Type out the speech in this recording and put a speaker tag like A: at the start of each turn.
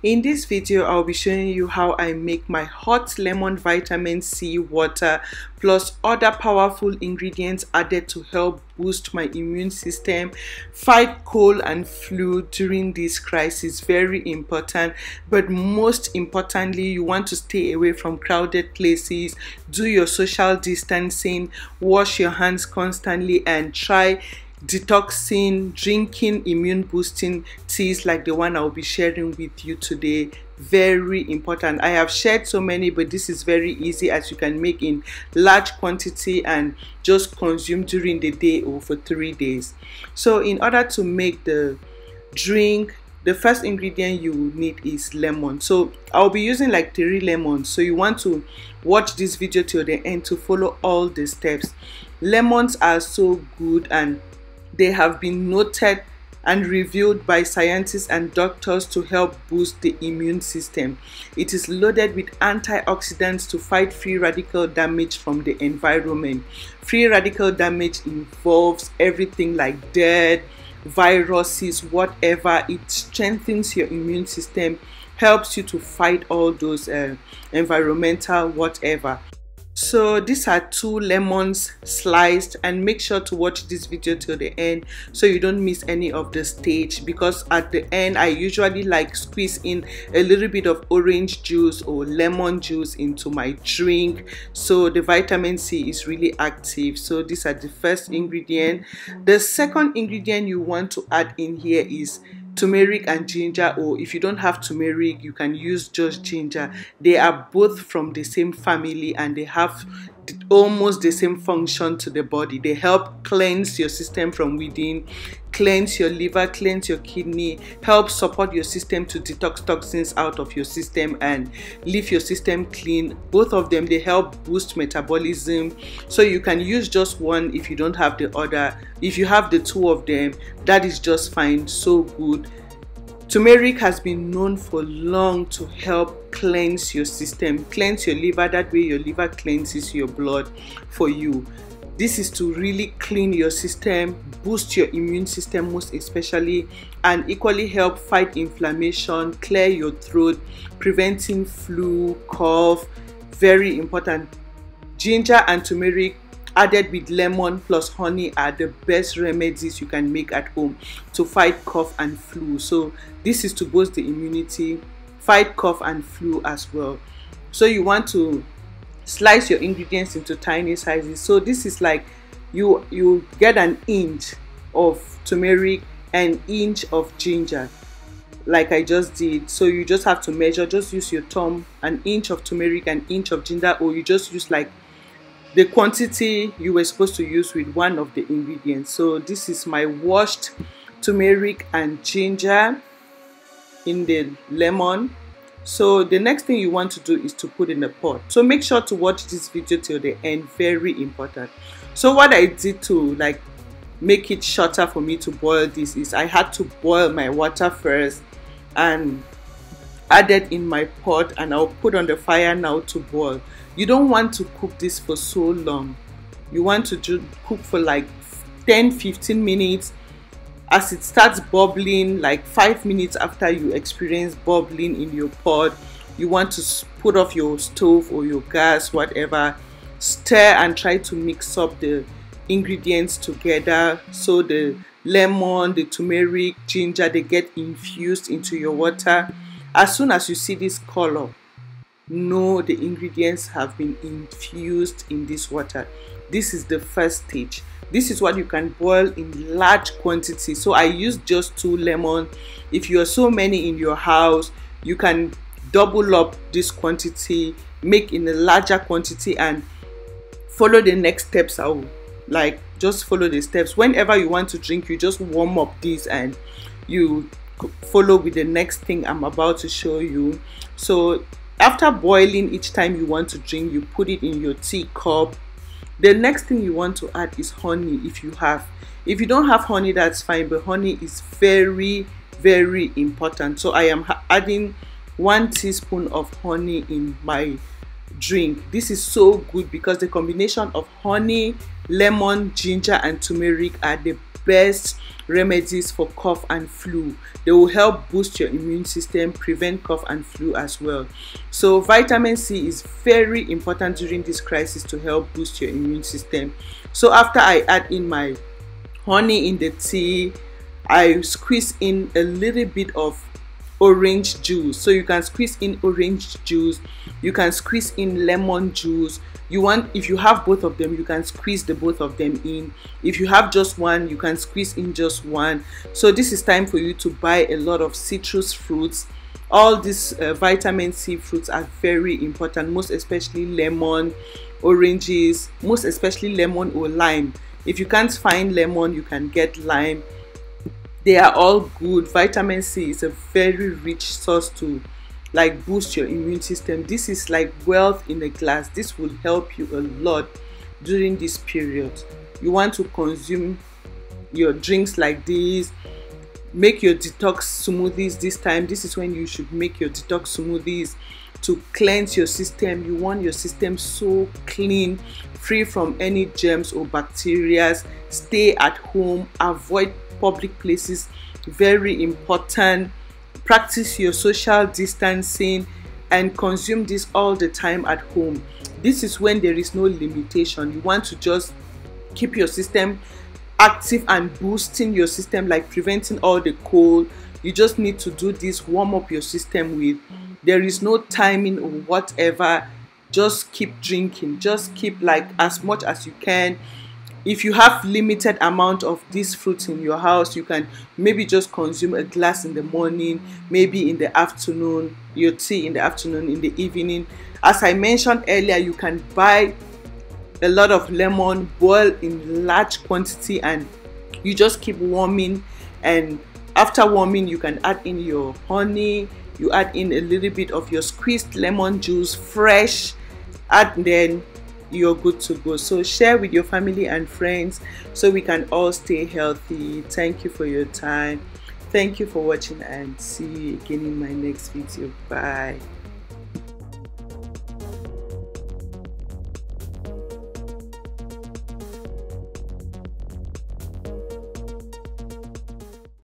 A: In this video, I'll be showing you how I make my hot lemon vitamin C water plus other powerful ingredients added to help boost my immune system, fight cold and flu during this crisis. Very important. But most importantly, you want to stay away from crowded places, do your social distancing, wash your hands constantly, and try detoxing, drinking immune boosting teas like the one I'll be sharing with you today. Very important. I have shared so many, but this is very easy as you can make in large quantity and just consume during the day or for 3 days. So in order to make the drink, the first ingredient you need is lemon. So I'll be using like 3 lemons, so you want to watch this video till the end to follow all the steps. Lemons are so good and they have been noted and reviewed by scientists and doctors to help boost the immune system. It is loaded with antioxidants to fight free radical damage from the environment. Free radical damage involves everything like dirt, viruses, whatever. It strengthens your immune system, helps you to fight all those environmental whatever. So these are 2 lemons sliced, and make sure to watch this video till the end so you don't miss any of the stage, because at the end I usually like squeeze in a little bit of orange juice or lemon juice into my drink, so the vitamin C is really active. So these are the first ingredient. The second ingredient you want to add in here is turmeric and ginger, or if you don't have turmeric you can use just ginger. They are both from the same family and they have almost the same function to the body. They help cleanse your system from within, cleanse your liver, cleanse your kidney, help support your system to detox toxins out of your system and leave your system clean. Both of them, they help boost metabolism. So you can use just one if you don't have the other. If you have the 2 of them, that is just fine. So good. Turmeric has been known for long to help cleanse your system, cleanse your liver. That way your liver cleanses your blood for you. This is to really clean your system, boost your immune system most especially, and equally help fight inflammation, clear your throat, preventing flu, cough. Very important. Ginger and turmeric added with lemon plus honey are the best remedies you can make at home to fight cough and flu. So this is to boost the immunity, fight cough and flu as well. So you want to slice your ingredients into tiny sizes. So this is like you get an inch of turmeric and inch of ginger like I just did. So you just have to measure, just use your thumb, an inch of turmeric and inch of ginger, or you just use like the quantity you were supposed to use with one of the ingredients. So this is my washed turmeric and ginger in the lemon. So the next thing you want to do is to put in a pot. So make sure to watch this video till the end. Very important. So what I did to like make it shorter for me to boil this is I had to boil my water first and add it in my pot, and I'll put on the fire now to boil. You don't want to cook this for so long. You want to cook for like 10-15 minutes. As it starts bubbling, like 5 minutes after you experience bubbling in your pot, you want to put off your stove or your gas, whatever. Stir and try to mix up the ingredients together so the lemon, the turmeric, ginger, they get infused into your water. As soon as you see this color, know the ingredients have been infused in this water. This is the first stage. This is what you can boil in large quantity. So I used just 2 lemons. If you are so many in your house, you can double up this quantity, make in a larger quantity, and follow the next steps. Like just follow the steps. Whenever you want to drink, you just warm up this and you follow with the next thing I'm about to show you. So after boiling, each time you want to drink, you put it in your teacup. The next thing you want to add is honey if you have. If you don't have honey, that's fine, but honey is very, very important. So I am adding 1 teaspoon of honey in my drink. This is so good because the combination of honey, lemon, ginger and turmeric are the best remedies for cough and flu. They will help boost your immune system, prevent cough and flu as well. So vitamin C is very important during this crisis to help boost your immune system. So after I add in my honey in the tea, I squeeze in a little bit of orange juice. So you can squeeze in orange juice, you can squeeze in lemon juice. If you have both of them, you can squeeze the both of them in. If you have just one, you can squeeze in just one. So this is time for you to buy a lot of citrus fruits. All these vitamin C fruits are very important, most especially lemon, oranges, most especially lemon or lime. If you can't find lemon, you can get lime. They are all good. Vitamin C is a very rich source to like boost your immune system. This is like wealth in a glass. This will help you a lot during this period. You want to consume your drinks like this. Make your detox smoothies this time. This is when you should make your detox smoothies to cleanse your system. You want your system so clean, free from any germs or bacteria. Stay at home, avoid public places, very important. Practice your social distancing and consume this all the time at home. This is when there is no limitation. You want to just keep your system active and boosting your system, like preventing all the cold. You just need to do this, warm up your system with. There is no timing or whatever. Just keep drinking, just keep like as much as you can. If you have limited amount of these fruits in your house, you can maybe just consume a glass in the morning, maybe in the afternoon, your tea in the afternoon, in the evening. As I mentioned earlier, you can buy a lot of lemon, boil in large quantity, and you just keep warming. And after warming, you can add in your honey, you add in a little bit of your squeezed lemon juice, fresh, and then you're good to go. So share with your family and friends so we can all stay healthy. Thank you for your time. Thank you for watching, and see you again in my next video. Bye.